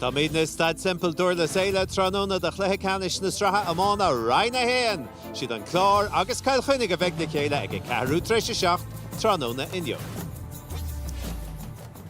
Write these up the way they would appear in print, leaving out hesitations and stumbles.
Tá míad na stad simple dúir le saoile tróna de chluthe canis na stratha amána Ryan héan. Siad an chlár agus cail chuinnig a bheith na chéile ag ceathrú tréis seach tróna inniu.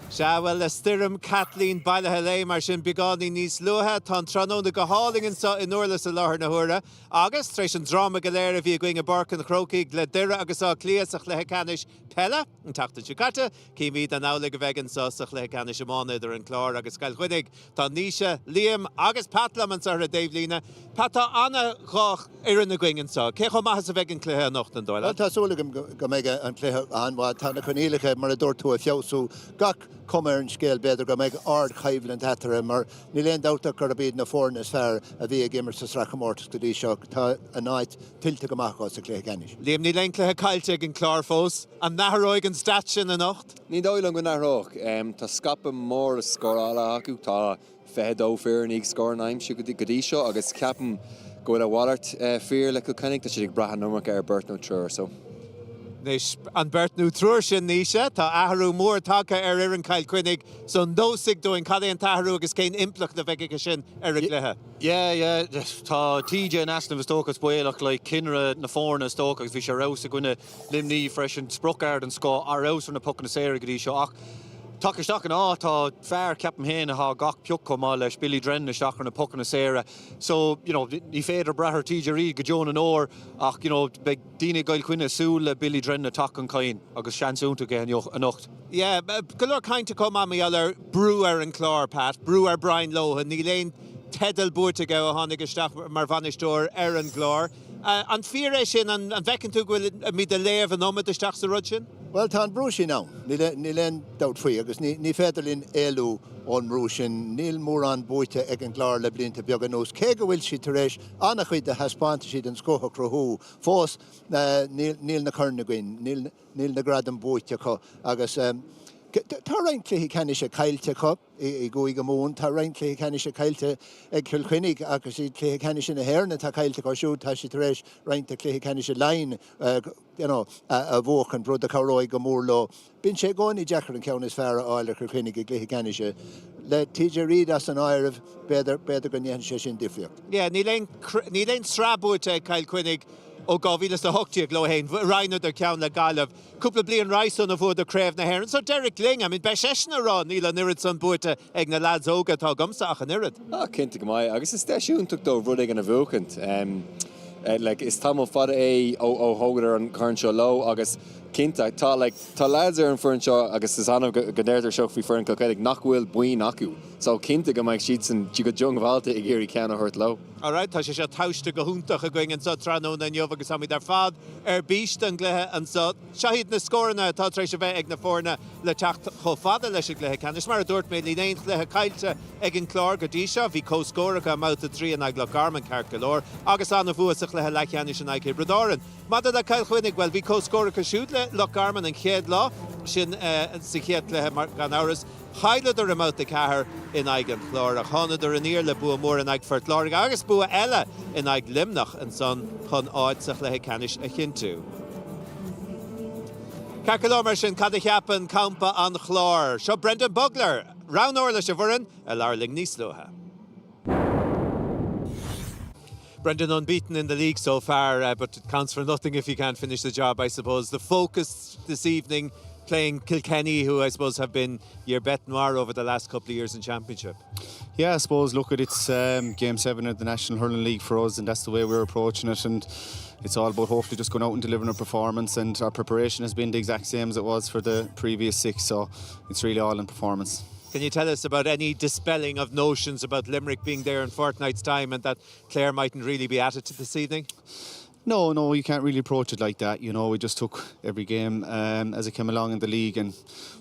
Bhfuil le stirm Kathleen Bailithe lé mar sin beánaí níos luathe tá tróna go hálingan sa in uirla sa láthair na huaire, agus tréis an drama go léir a bhí going a barcan na crocaigh le deireadh agus á clías a chluthe canis Pella an tata Chicata, cíimiad an ála go bhegan sa chluthe canis amána idir an chlár agus cail chuidig tá Níosa, Liam agus Patlam an sa Dave Lína. Pata anna gach ar na going sa. Cé chu maithas a bhegan chluthe an nocht an dóile? Tá súlagam go méid an chluthe anmhaid tá na conílacha mar a dúirtú a fiosú gach cumar an scéal beidir go méid ard chaimhlann teatara mar ní léon dáta gur a bíad na fórna sfear a bhí ag immer sa srachamórtas go dtí seo tá a náid tiltte go maithá sa chluthe canis. Liam ní léon chluthe caiilte an chlár fós an nathróig an stat sin a nocht? Ní dóil go nathróg. Tá scapa mór a scórála acu tá fehedó fear nig scór naim siú go dtí seo agus ceapan go a bhallart fear le go cynnig tá si ag bratha nómach ar Bert nó trúr so. Nes an Bert nó trúr sin níise, tá athrú mór take ar an cail cuinnig, so nósigh dóin cad an tathrú agus cén implach na bheith sin ar a gluthe. Yeah, tá TJ Nasna bh stochas buéach le cinre na fórna stochas bhí sé rás a gine limní freisin sprocard an scó ar rás na puc na séir go dtí seo ach. Takisteach an tá fear ceapam héana a gach piuc comá leis Billy Dren na seachar na puc na séire. So, ní féidir brethir TJ Reid go Joan an óir ach, beag daoine gail cuine súil le Billy Dren na tac an cain agus seansúnta ge an nocht. Yeah, go leor cainte com am eall brú ar an chlár, Pat, brú ar Brian Lohan, ní léon tedal búirte go a tháinig isteach mar bhainisteoir ar an chlár. An fear é sin an bhecinn tú gohfuil míad a léamh an omad isteach sa rud sin? Well, tá an brúsin ná, ní léon dat faoi, agus ní féidirlín éalú ón brúsin, níl mór an búite ag an chlár le blianta beag an nús. Cé go bhfuil si tar éis annach chuid a haspáinte siad an scócha crothú, fós níl na churna goin, níl na grad an búite chu, agus tá rein clúthaí canis a caiilte chu i gcuig go mún, tá rein clúthaí canis a caiilte ag chulchuinnig agus i clúthaí canis na héirna tá caiilte go siú tá si tar éis reint a clúthaí canis a lein a bhóch an brud a choróid go mór lo. Bíonn sé gáin i dechar an ceann is fearr áil a chulchuinnig i clúthaí canis le TJ Reid as an áirimh beidir go níon sé sin difriocht. Yeah, ní léon srábúirte cail cuinnig ó gáhílas na hochtíí gló héin, reinú ar ceann le gaiileh. Cúpla blion raison a bhd a craobh na héireann. So Derek Ling, be sesna rá níl an irid san búirte ag na lads óga tá gomsach an irid. Cinnte go mai, agus is deisiúntaach dó rud ag an a bhúcant. Is tamil fada é ó hógadar an current seo lo agus cinnte tá lads ar an furin seo agus is anam go déirtar seoch fí furin cocaigh nach bhfuil buin acu. So cinnte go mbeidh siad san tí go jung bhálta i ggéirí ceanna hurt lo. Alright, tá sé tauiste go húntaach a going an sa tróna inniu agus amid ar fad bíist an gluthe an sa seahiad na scóranna tá tréis bheith ag na fórna le techt cho fada leis a gluthe canis mar a dúirt mé lí éon gluthe caiilte ag an chlár go dtí seo bhí cóscóracha máta trí an ag le Garman ceart go leor agus anna bhuas a gluthe le cheannis an ag Bredáran. Mada le cail chuinnig bhfuil bhí cóscóracha siúd le Garman an chéad lá sin sa chéad gluthe mar gan áras Chailidar a máta cethir in ag an chlár a chánadar an ír le bua mór in ag fertláir agus bua eile in ag limnach an son chun áid sa chluthe canis a chinú. Cacalómar sin cad a cheapan campa an chlár. Seo Brendan Bugler, ránóir leis a bhuireann a lárling níos luatha. Brendan unbeaten in the league so far, but it counts for nothing if he can't finish the job, I suppose. The focus this evening, playing Kilkenny, who I suppose have been your bête noire over the last couple of years in Championship. Yeah, I suppose, look, it's Game 7 of the National Hurling League for us, and that's the way we're approaching it, and it's all about hopefully just going out and delivering a performance, and our preparation has been the exact same as it was for the previous 6, so it's really all in performance. Can you tell us about any dispelling of notions about Limerick being there in fortnight's time and that Clare mightn't really be at it this evening? No, you can't really approach it like that. We just took every game as it came along in the league, and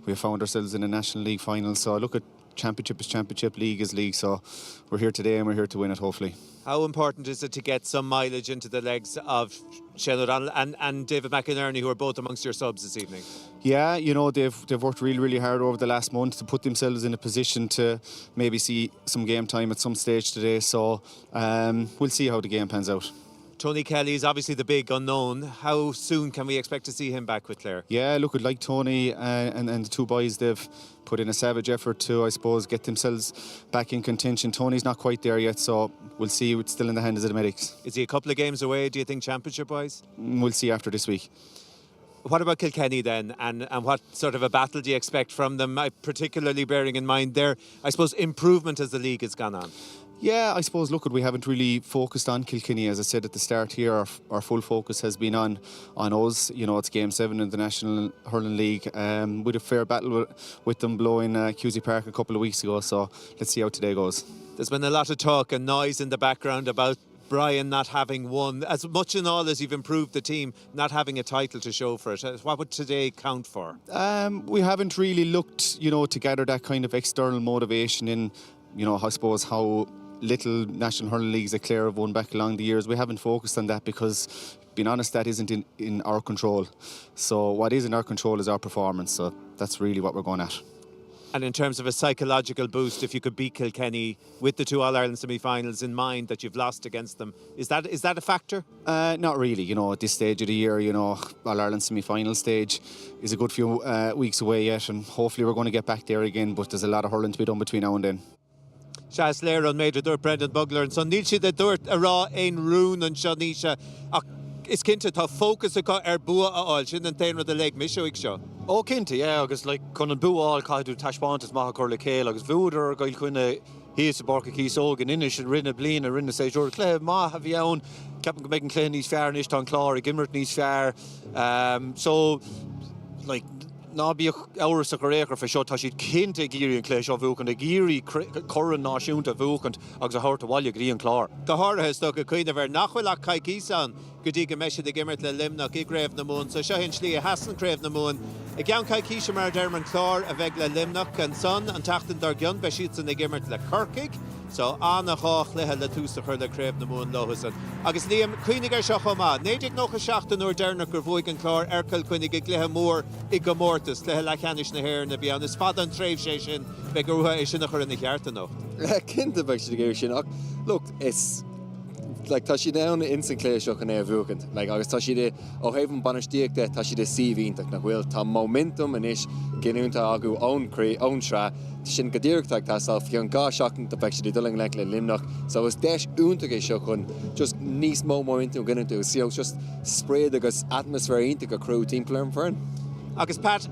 we found ourselves in a National League final. So look at Championship is Championship, League is League. So we're here today and we're here to win it, hopefully. How important is it to get some mileage into the legs of Shane O'Donnell and David McInerney, who are both amongst your subs this evening? Yeah, they've worked really, really hard over the last month to put themselves in a position to maybe see some game time at some stage today. So we'll see how the game pans out. Tony Kelly is obviously the big unknown. How soon can we expect to see him back with Clare? Yeah, look, like Tony and the two boys, they've put in a savage effort to, I suppose, get themselves back in contention. Tony's not quite there yet, so we'll see. It's still in the hands of the medics. Is he a couple of games away, do you think, championship-wise? We'll see after this week. What about Kilkenny then, and what sort of a battle do you expect from them, particularly bearing in mind their, I suppose, improvement as the league has gone on? Yeah, I suppose, look, we haven't really focused on Kilkenny. As I said at the start here, our full focus has been on us. You know, it's Game 7 in the National Hurling League. We had a fair battle with them blowing Cusie Park a couple of weeks ago, so let's see how today goes. There's been a lot of talk and noise in the background about Brian not having won, as much and all as you've improved the team, not having a title to show for it. What would today count for? We haven't really looked, to gather that kind of external motivation in, I suppose, how little National Hurling Leagues that Clare have won back along the years. We haven't focused on that because, being honest, that isn't in our control. So what is in our control is our performance. So that's really what we're going at. And in terms of a psychological boost, if you could beat Kilkenny with the two All-Ireland semi-finals in mind that you've lost against them, is that a factor? Not really. At this stage of the year, All-Ireland semi-final stage is a good few weeks away yet, and hopefully we're going to get back there again, but there's a lot of hurling to be done between now and then. Shas Lair on Major Durt, Brendan Bugler and son. Níl the Durt a rá ein rún an Shanisha. Is cinnte tá focus a bua a áil sin an tainre the leg missioig seo. Ó cinnte, yeah, agus chun an buáil caiú taispantas maith chur le céil agus bhúdar gail chuine híos a barca cís ógan inis an rinne blian a rinne sé dúir clé maith a bhí ann ceapan go méid an clé níos fearr níos tá chlár i gimmert níos fearr. So, ná bí áras a go réachar fa seo tá siad cinnte géirí an clé seo bhúcant a géirí choran náisiúnta bhúcant agus a thuirt a bhaile grí an chlár. Go háirithe sto go cuine bhar nachfuil ach caicísan go dtí go meisiad a gimmert le limnach i gréibh na mún. So seo hin slí a hasan créibh na mún. I gceann caicíse mar derman chlár a bheith le limnach an son an tachtan dar gion be siad san i gimmert le Corcaig. So anna chách lethe le túsa chur le créibh na mún lohasan. Agus Liam cuinig seo chomá. Néidir noch a seachtain úr dernach gur bhuaig an chlár ercail cuinig ag lethe mór i go mórtas lethe le cheanis na hair na bíán. Is fad an tréimh sé sin be go rutha é sin a chur in na chearta nó. Cinnte bheith si géir sin. Look, it's tá si down instant clé seo an é bhúcant. Agus tá si ó héhann banistíocht de tá si de síhíntaach nach bhfuil tá momentum inis ginúnta agu ón sra sin godíirteach tá sal fion gá seachn tá bheith si duling le limnach. So is deis úntaach é seo chun just níos mó momentum ginúnta sí just spread agus atmosfér íntaach a crew timppla an fearn. Agus Pat,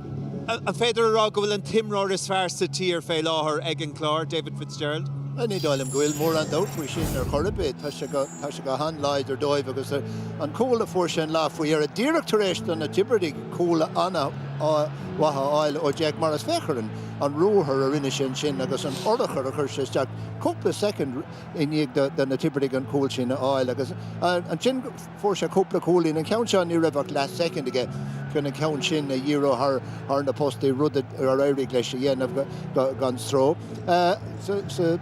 an féidir ará go bhfuil an timróir is fearr sa tír fé láthair ag an chlár David Fitzgerald? Ní dáilm gohfuil mór an dátfuoi sin ar chorabé tá se go handlaid ar dóibh agus an cóla fuair sin lá faoi ar a díreachtaréis don na Tibberdig cóla anna watha áil ó Jack Morris fecharan an rúthar a rinne sin agus an ordachar a chur sé cúpla second iníag den na Tibberdig an cóil sin áil agus an sin fuair se cúpla cólín an count seán ní raibh last second aige chun an count sin a dhíro ar na postí rudad ar éirigh leis a dhéanamh gan stró. So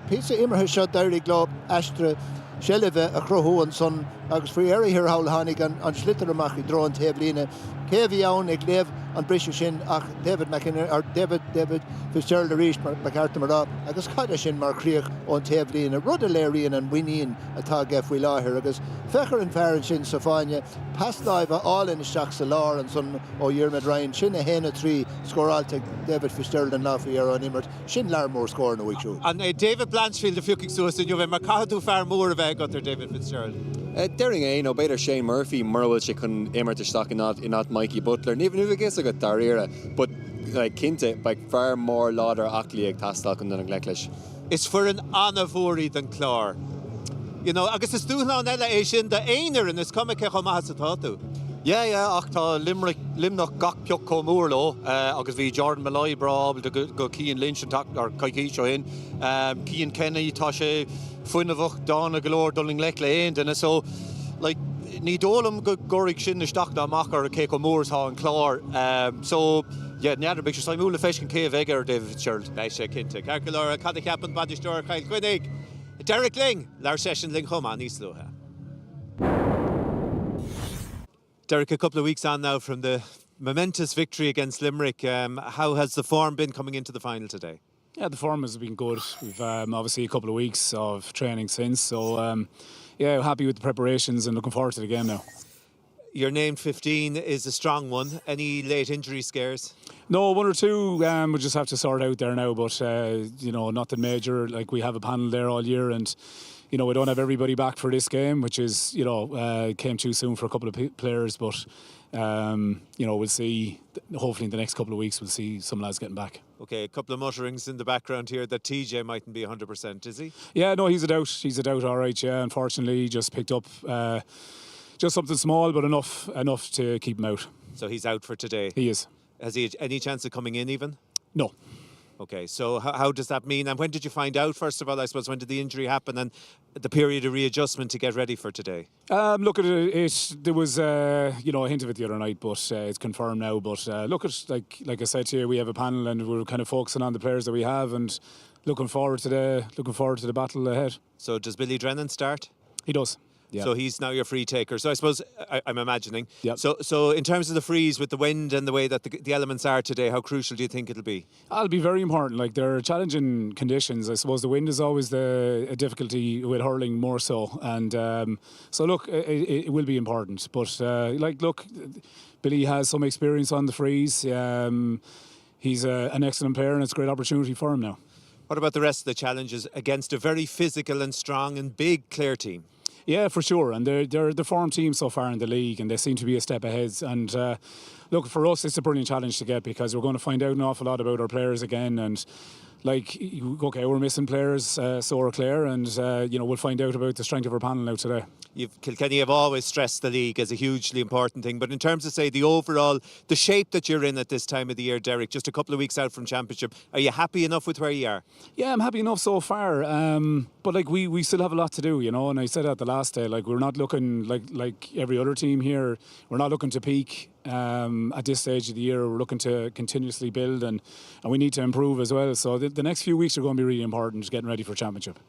písa immerthe seo dairí glá eistre sellibheith a chruthú an son agus faoi éirithir hail tháinig an slitar amach I dro an taobhlíne. Céhí ann ag léamh an brise sin ach David Fitzgerald a ríist McCarthy marrá agus caiide sin mar chríoch ón taobhlíne rud a léiríonn an winíon atá ge faoi láthair agus fechar an fearann sin sa fáinne pas láimh a álinn isteach sa lár an son ó Diarmaid Ryan sin a héna trí scóráilte David Fitzgerald an láfaí ar an immert sin lear mór scór na bhuiisiú. An David Blanchfield a fiúcaigh suas in Juve mar caithú fear mór a bheith got ar David Fitzgerald. Daring ó beidir Shane Murphy marhfuil se chun éimert isteach in áit Mikey Butler. Ní bhígus a go daríire, but cinnte fear mór láidir aclaí ag tastal chun den an gleiclis. Is for an anavóí den chlár. Agus is dúna an eile é sin de éonar an is cumice go maithe atáú. Yeah, ach tá limnach gach peoch comúr lo, agus bhí Jordan Malloy brabal go Cian Lynch an ar caiicí seo hin. Cian Kenny tá sé fuinmhach dána golóir duling lech le aon duna, so ní dólam go goraigh sin isteach amach ar a cé comúrs há an chlár. So, neadidir beidh sé saimúla feiscin céh bheith ar David Fitzgerald. Leis sé cinnte. Carcolóir a cad ceapan badisteir Cail Cuinnig. Derek Ling, leir session Ling Chomá níos luthe. Derek, a couple of weeks on now from the momentous victory against Limerick. How has the form been coming into the final today? Yeah, the form has been good. We've obviously a couple of weeks of training since, so yeah, happy with the preparations and looking forward to the game now. Your named 15 is a strong one. Any late injury scares? No, one or two we'll just have to sort out there now, but nothing major. Like, we have a panel there all year, and we don't have everybody back for this game, which is came too soon for a couple of players, but we'll see. Hopefully in the next couple of weeks we'll see some lads getting back. Okay, a couple of mutterings in the background here that TJ mightn't be 100%, is he? Yeah, no, he's a doubt all right. Yeah, unfortunately he just picked up just something small, but enough to keep him out. So he's out for today? He is. Has he any chance of coming in even? No. Okay, so how does that mean? And when did you find out, first of all, I suppose, when did the injury happen and the period of readjustment to get ready for today? Look at it. There was a hint of it the other night, but it's confirmed now. But look at, like I said to you, we have a panel and we're kind of focusing on the players that we have and looking forward to the battle ahead. So does Billy Drennan start? He does. Yeah. So he's now your free taker. So I suppose I'm imagining. Yep. So in terms of the freeze with the wind and the way that the elements are today, how crucial do you think it'll be? It'll be very important. Like, there are challenging conditions. I suppose the wind is always a difficulty with hurling more so. And so look, it will be important. But look, Billy has some experience on the freeze. He's an excellent player, and it's a great opportunity for him now. What about the rest of the challenges against a very physical and strong and big Clare team? Yeah, for sure. And they're the form team so far in the league, and they seem to be a step ahead. And look, for us, it's a brilliant challenge to get, because we're going to find out an awful lot about our players again. And we're missing players, so are Clare, and we'll find out about the strength of our panel now today. Kilkenny have always stressed the league as a hugely important thing, but in terms of, say, the shape that you're in at this time of the year, Derek, just a couple of weeks out from Championship, are you happy enough with where you are? Yeah, I'm happy enough so far, but we still have a lot to do, and I said that the last day, we're not looking like every other team here. We're not looking to peak at this stage of the year. We're looking to continuously build, and we need to improve as well. So the next few weeks are going to be really important, getting ready for Championship.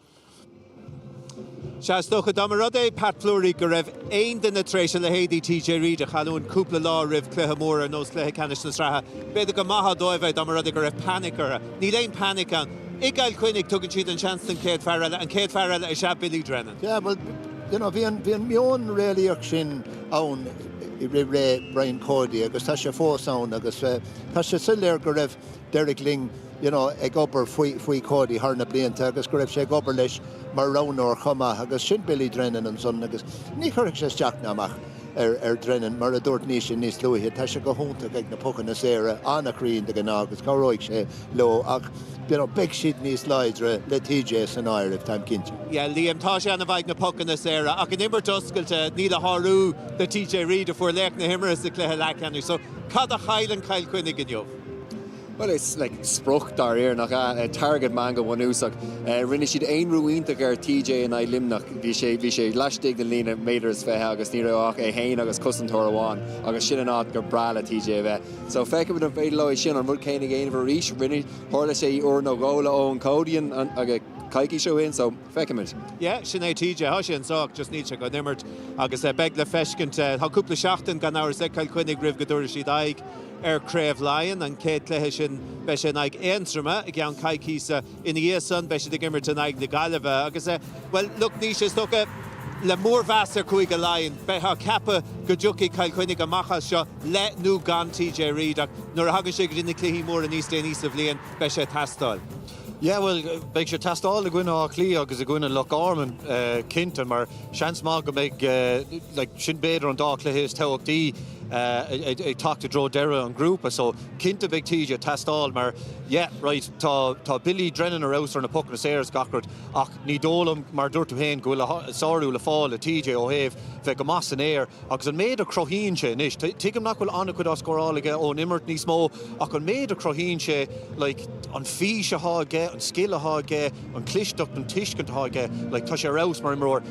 Seastocha Damarode, Pat Fleury go raibh aon den na tréise le héadí TJ Reid a chaún cúpla lá raibh cluiche móra nós cluiche canis na stratha. Beidir go maithe dóibh Damarode go raibh panic ara. Ní léon panic an. I gael Cuinnig tugann siad an chance an Céad Farrell, an Céad Farrell is seo Billy Drennan. Yeah, well, bhíon mion réalaíoch sin ann I ré Brian Cody agus tá sé fós ann agus tá sé siléir go raibh Derek Lyng ag obair faoi Cody thar na blianta agus go raibh sé ag obair leis mar ránóir chuma agus sin Billy Drennan an son agus ní chuirigh sé steach na amach Drennan mar a dúirt níos sin níos luithe tá sé go húntaach ag na pucan na séire annachríonn de gná agus cá roigh sé lo ach beag siad níos leidre le TJ san áir if time cinnte. Yeah, Liam, tá sé anna bhaid na pucan na séire ach an imbert oscailte ní le háú de TJ Reid a fuair leach na himras a cluiche lecanú. So cad a chaill Kyle Cuinnig in jobh? Well, it's like spruch dar here nach a target man go one úsach. Rinne siad ein ruínta ar TJ and I limnach bhí sé leistigh den lína méadars fethe agus ní raach é hain agus cusantóir amháin agus sin an áit gur brala TJ bheith. So feice bud an féidir leo sin an rud céine géanamh a rís rinne tharla sé ur nó ggóla ón Códian agus Caiki show in, so feicimid. Yeah, sinné TJ há sé an sách just níl se go nimmert agus beag le feiscint tá cúpla seachtain gan áir Kyle Cuinnig ribh go dúir siad aig Craibh Lion and Céad Cluiche sin be sé ag éontrama ag an caicísa ina dhéasan be sé de gimmert an aig na Gaillimhe agus well, look, ní sé stocha le mór bheasar chuig a Lion be ha cappa go dtiocfaí Kyle Cuinnig amachchas seo le nó gan TJ Reid ach nuair a hagann sé go dtí na cluichí mór a níos déanaí sa bhliain be sé tastáil. Yeah, well, beag sé tastáil a gcuine á clí agus a gcuine Loch Orman cinnte mar seans má go beag sin beidir an dá cluiche is teachtaí ag tacta dro deire an grúpa, so cinnte beag TJ tastáil mar yeah, right, tá Billy Drennan ar ausar na puc na séras gacrad ach ní dólam mar dúirtu héin go bhfuil sáú le fáil le TJ ó héh bheith go mas an éir agus an méid a crohín sé níos tuigim nach bhfuil anna chud as scorálaige ó nimmert níos mó ach an méid a crohín sé an fí se háge an skill a háge an clisteach an tuiscint háge tá sé rás mar imróir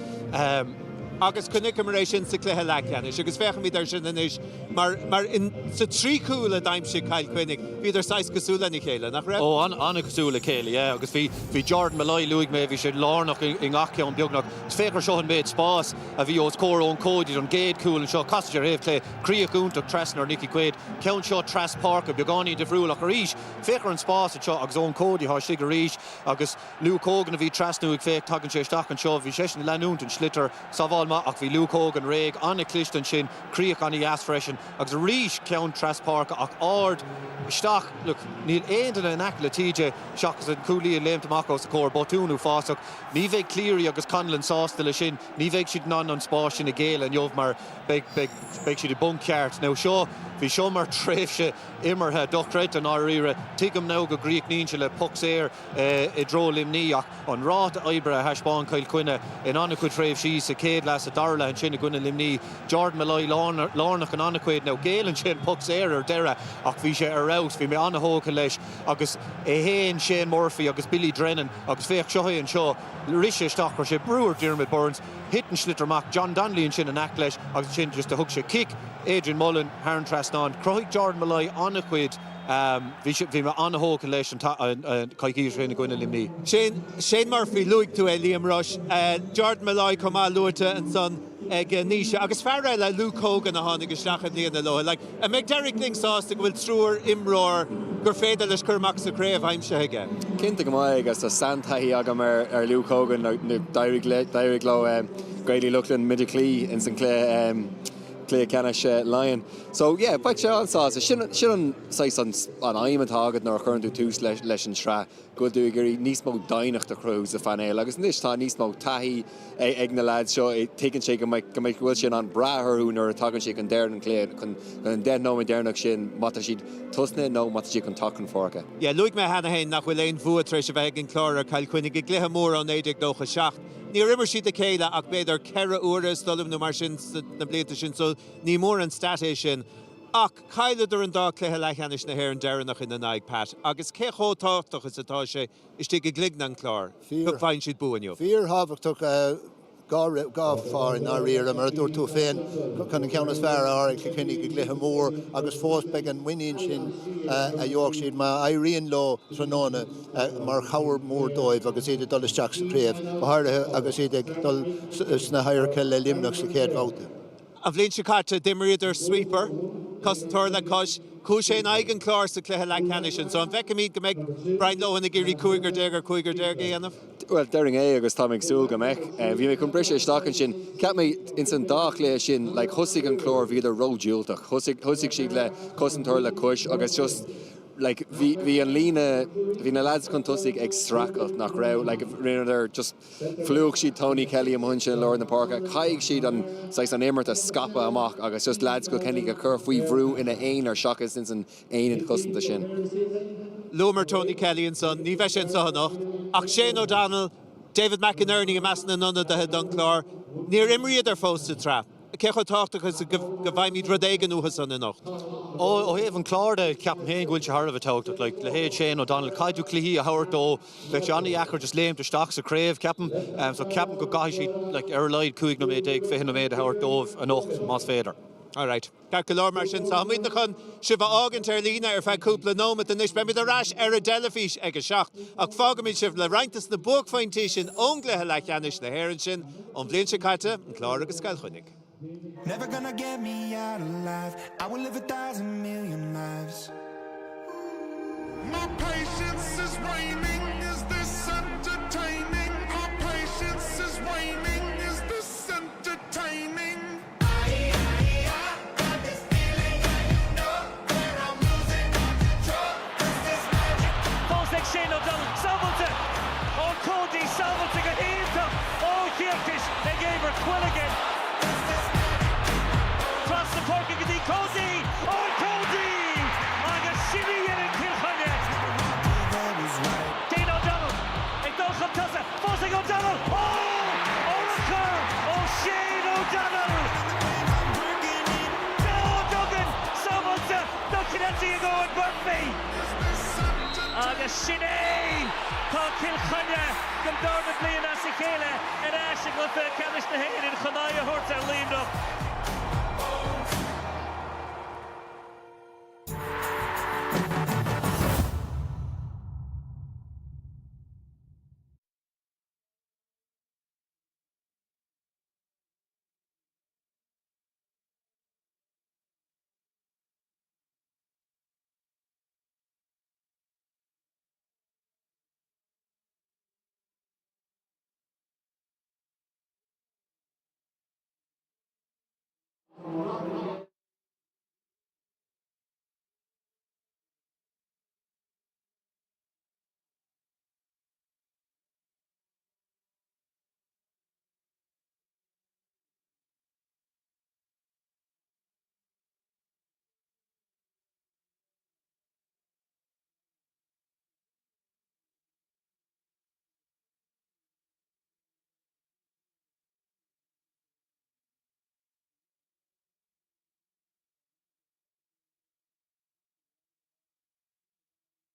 agus chunig mar éis sin sa cluthe lechanis, agus fechan mí ar sin inis, mar in sa trí cúla daimse Kyle Quinnig, hí ar 6 cosúla ní chéile, nach raibh? Ó, anna cosúla chéile, yeah. Agus bhí Jordan Malloy luig mé, bhí sé lárnach in ace an beagnach. Féchar seo an méid spás a bhí os cór ón cóid an géad cúil an seo casidir réh clé críoch úntaach Tresnar Nicky Quaid, ceann seo Tras Park a beagání de bhrúlach a ríis. Féchar an spás a seo agus ón cóid há sig a ríis, agus Luke Hogan a bhí Trasnú ag féch tagann sé isteach an seo, bhí sé sin leanúnt an slitter sábháilma ach bhí Luke Hogan réig anna clist an sin, críoch an as freisin, agus a ríis ceann Tras Park ach ard isteach, look, níl éanana in aic le TJ seachas an cúlí a léimtamach os a cór botúnú fásach, ní bheith clírí agus Conlon sásta le sin, ní bheith siad ná an spás sin a géal an jobh mar beag siad i bunkceart. Now seo, bhí seo mar tréifse imirthe dochreid an áíre, tuigim ná go gríoch níonse le pucks éir I dro limní ach an rát oibre a heispáin Kyle Quinne in anna chuid tréimh sí sa céad leas a darla an sin a gine limní, Jordan Malloy lárnach an anna chuid now géal an sin pucks éir ar deire ach bhí sé ar raus, bhí mé anna hóca leis agus héin Shane Murphy agus Billy Drennan agus féach seoí an seo ríise stachar sé breúir Diarmid Burns, hit an slittermach John Donnelly an sin an aic leis agus sin just a thug sé kick Adrian Mullen, Harren Trasnán, croigh Jordan Malloy anna chuid bhí me anna hóca leis an caiigíir réna gine limní. Shane Murphy luig tú Liam Rush, Jordan Malloy comá luirte an son ag níise, agus fearra le Luke Hogan a tháinig agus slachad líana lo. Like, a meg Derek Ningsásta go bhfuil trúr imróir gur féidir leis churmach sa créamh aimse aige. Cinnta go mai agus a santaí agam ar Luke Hogan nó dairigh lo Grady Luckland mid-clí in san clé canis Lion. So yeah, back to ansás. Sin an sais an aimime tágad nar churnú tús leis an sra. Go dú gurí níos mó dainach de cruús a fan éil, agus níos tá níos mó taí ag na lads seo taken sé go méid bhfuil sin an brathú nar a tagann sé an déir an cléad chun an dead nó déirnach sin mata siad tusna nó mata siad an tacan fórcha. Yeah, luig me hena hain nach bhfuil éon bhua treis a bheith an chlár a Kyle Quinnig ag gluthe mór an 19 Ní rimmer siad a céile ach beidir ceithre uair stolim nó mar sin na blianta sin so ní mór an statéis sin. Ach, caiileidir an dá cluthe lechanis na hhéir an deireannach in na naig Pat, agus cé chótáchtachas atá sé istí go gligna an chlár, go bhain siad buinniu. Fíor habachtach gá far in áíire mar dúir tú féin chun an ceannas fear áir le cinnig go gluthe mór agus fós beag an winín sin a dheoch siad má éiríonn lo tróna mar chabhar mór dóibh agus iad dul isteach sa créamh bthartha agus iad dul sna hairce le limnach sa céad bhauta. A bhlíonn sé caite dimriidir sweeper, cosúir le cos, cú sé aigen chlár sa cluthe lechanis sin, so an bheith míad go méid Brian Lohan a géirí cúigar déir géanamh? Well, daring agus tá ag súil go meic. Bhí mé chun brise isteach an sin, ceap mé in san dách le sin le thusig an chlór bhí ródúilteach, thusig siad le cosintúir le cuis agus just like hí an lína hí na lads chun tusig ag stracalt nach raibh, like rinner just fluúch siad Tony Kelly am hunn sin Lord na Parka, caiig siad an émart a scapa amach agus just lads go cennig a chur faoi bhrú ina éin ar seachas sin san éin cosanta sin. Lúmer Tony Kelly and son, ní bheith sin sa hanocht, ach Shane O'Donnell, David McInerney a measna nona de head an chlár, níor imriad ar fós sa trap. Cecho táchtachas go bhaim míad rodéigen uachas san na nocht. Ó héh an chlár de ceapan héin gúil se Harbh táchtach, le héad Shane O'Donnell, caiidú cluí a hairt dó, le Johnny Acker just léim de stach sa créamh ceapan, so ceapan go gaiith siad like ar leid cúig nó méid ag fihin nó méid a hairt dómh a nocht más féidir. All right. Gar go leor mar sin sa muid na chun sibh ágant ar lína ar feadh cúpla nómad inis be mid a rais ar a delafís ag a seach ach fágamid sibh le reintas na buachfáintí sin ón gluthe lechanis na hhéireann sin ón bblion se caite an chlár agus Kyle Quinnig. Never gonna get me out alive. I will live 1,000 million lives. My patience is waning. Is this entertaining? My patience is waning. Is this entertaining? Got this feeling, where I'm losing control. This is magic. Fósig Shane O'Donnell, Salvolte. Oh, Cody Salvolte got hit up. Oh, Kierkish, they gave her Quilligan. Cross the park again, Cody! Oh, Cody! Agus Shiri in Kilchanya! Dane O'Donnell! Ag Tassa! Fósig O'Donnell! Oh! Orca! Oh, Shane O'Donnell! No, Duggan! Salvolte! Ducking at you going, Murphy! Agus Shine! Tá Kilchanya gom Dermot Blian as a chéile an as go Canis na Hain in Chanaia Horta Liamdom.